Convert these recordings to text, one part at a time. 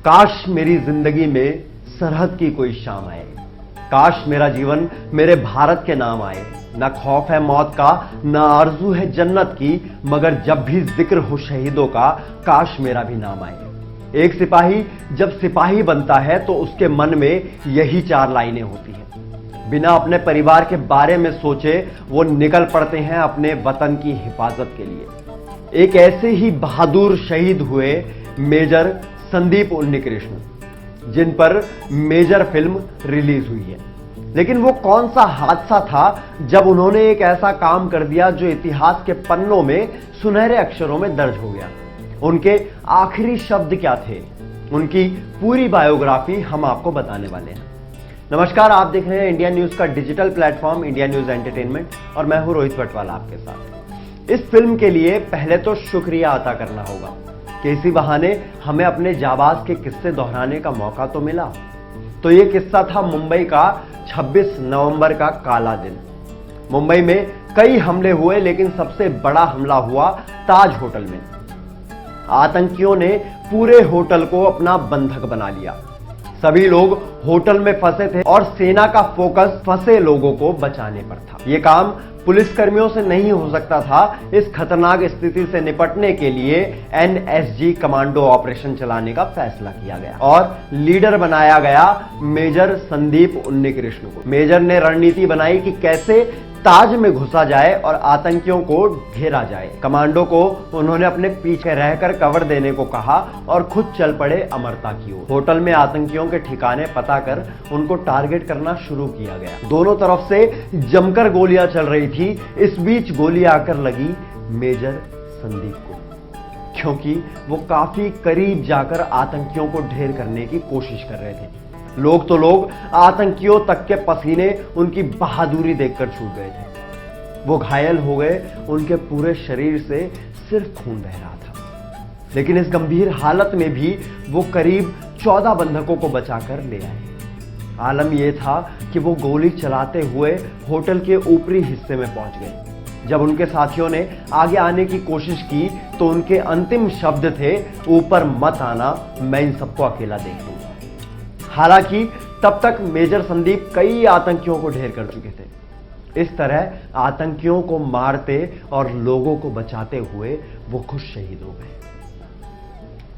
काश मेरी जिंदगी में सरहद की कोई शाम आए, काश मेरा जीवन मेरे भारत के नाम आए। न खौफ है मौत का, न आरजू है जन्नत की, मगर जब भी जिक्र हो शहीदों का, काश मेरा भी नाम आए। एक सिपाही जब सिपाही बनता है तो उसके मन में यही 4 लाइनें होती हैं। बिना अपने परिवार के बारे में सोचे वो निकल पड़ते हैं अपने वतन की हिफाजत के लिए। एक ऐसे ही बहादुर शहीद हुए मेजर संदीप उन्नीकृष्ण, जिन पर मेजर फिल्म रिलीज हुई है। लेकिन वो कौन सा हादसा था जब उन्होंने एक ऐसा काम कर दिया जो इतिहास के पन्नों में सुनहरे अक्षरों में दर्ज हो गया। उनके आखिरी शब्द क्या थे, उनकी पूरी बायोग्राफी हम आपको बताने वाले हैं। नमस्कार, आप देख रहे हैं इंडिया न्यूज का digital platform India news entertainment और मैं हूं रोहित भटवाल आपके साथ। इस फिल्म के लिए पहले तो शुक्रिया अदा करना होगा कि इसी बहाने हमें अपने जाबाज के किस्से दोहराने का मौका तो मिला। तो ये किस्सा था मुंबई का 26 नवंबर का काला दिन। मुंबई में कई हमले हुए, लेकिन सबसे बड़ा हमला हुआ ताज होटल में। आतंकियों ने पूरे होटल को अपना बंधक बना लिया। सभी लोग होटल में फंसे थे और सेना का फोकस फंसे लोगों को बचाने पर था। यह काम पुलिसकर्मियों से नहीं हो सकता था। इस खतरनाक स्थिति से निपटने के लिए एनएसजी कमांडो ऑपरेशन चलाने का फैसला किया गया और लीडर बनाया गया मेजर संदीप उन्नीकृष्ण को। मेजर ने रणनीति बनाई कि कैसे ताज में घुसा जाए और आतंकियों को घेरा जाए। कमांडो को उन्होंने अपने पीछे रहकर कवर देने को कहा और खुद चल पड़े अमरता की ओर। होटल में आतंकियों के ठिकाने पता कर उनको टारगेट करना शुरू किया गया। दोनों तरफ से जमकर गोलियां चल रही थी। इस बीच गोली आकर लगी मेजर संदीप को, क्योंकि वो काफी करीब जाकर आतंकियों को ढेर करने की कोशिश कर रहे थे। लोग तो लोग, आतंकियों तक के पसीने उनकी बहादुरी देखकर छूट गए थे। वो घायल हो गए, उनके पूरे शरीर से सिर्फ खून बह रहा था। लेकिन इस गंभीर हालत में भी वो करीब 14 बंधकों को बचाकर ले आए। आलम यह था कि वो गोली चलाते हुए होटल के ऊपरी हिस्से में पहुंच गए। जब उनके साथियों ने आगे आने की कोशिश की तो उनके अंतिम शब्द थे, ऊपर मत आना, मैं इन सबको अकेला देख लूंगा। हालांकि तब तक मेजर संदीप कई आतंकियों को ढेर कर चुके थे। इस तरह आतंकियों को मारते और लोगों को बचाते हुए वो खुद शहीद हो गए।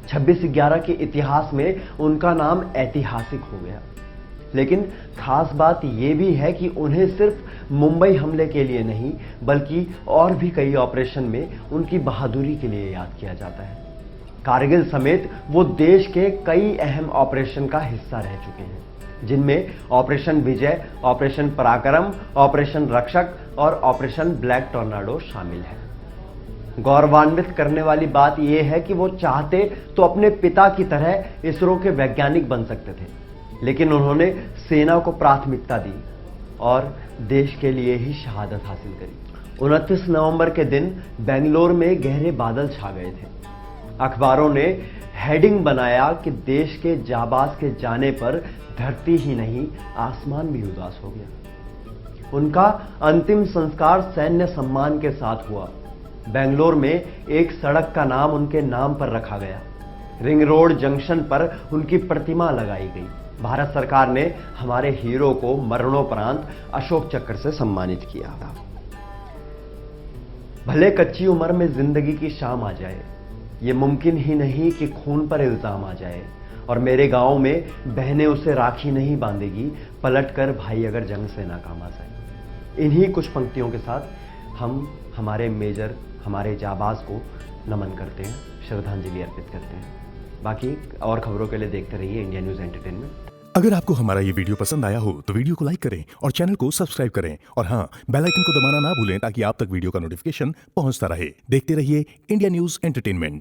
26/11 के इतिहास में उनका नाम ऐतिहासिक हो गया। लेकिन खास बात यह भी है कि उन्हें सिर्फ मुंबई हमले के लिए नहीं, बल्कि और भी कई ऑपरेशन में उनकी बहादुरी के लिए याद किया जाता है। कारगिल समेत वो देश के कई अहम ऑपरेशन का हिस्सा रह चुके हैं, जिनमें ऑपरेशन विजय, ऑपरेशन पराक्रम, ऑपरेशन रक्षक और ऑपरेशन ब्लैक टॉर्नाडो शामिल है। गौरवान्वित करने वाली बात यह है कि वो चाहते तो अपने पिता की तरह इसरो के वैज्ञानिक बन सकते थे, लेकिन उन्होंने सेना को प्राथमिकता दी और देश के लिए ही शहादत हासिल करी। 29 नवंबर के दिन बेंगलोर में गहरे बादल छा गए थे। अखबारों ने हेडिंग बनाया कि देश के जाबाज के जाने पर धरती ही नहीं, आसमान भी उदास हो गया। उनका अंतिम संस्कार सैन्य सम्मान के साथ हुआ। बेंगलोर में एक सड़क का नाम उनके नाम पर रखा गया। रिंग रोड जंक्शन पर उनकी प्रतिमा लगाई गई। भारत सरकार ने हमारे हीरो को मरणोपरांत अशोक चक्र से सम्मानित किया। भले कच्ची उम्र में जिंदगी की शाम आ जाए, ये मुमकिन ही नहीं कि खून पर इल्जाम आ जाए। और मेरे गांव में बहनें उसे राखी नहीं बांधेगी, पलट कर भाई अगर जंग से नाकाम आ जाए। इन्हीं कुछ पंक्तियों के साथ हम हमारे मेजर, हमारे जाबाज को नमन करते हैं, श्रद्धांजलि अर्पित करते हैं। बाकी और खबरों के लिए देखते रहिए इंडिया न्यूज एंटरटेनमेंट। अगर आपको हमारा ये वीडियो पसंद आया हो तो वीडियो को लाइक करें और चैनल को सब्सक्राइब करें और हाँ, बेल आइकन को दबाना ना भूलें ताकि आप तक वीडियो का नोटिफिकेशन पहुंचता रहे। देखते रहिए इंडिया न्यूज एंटरटेनमेंट।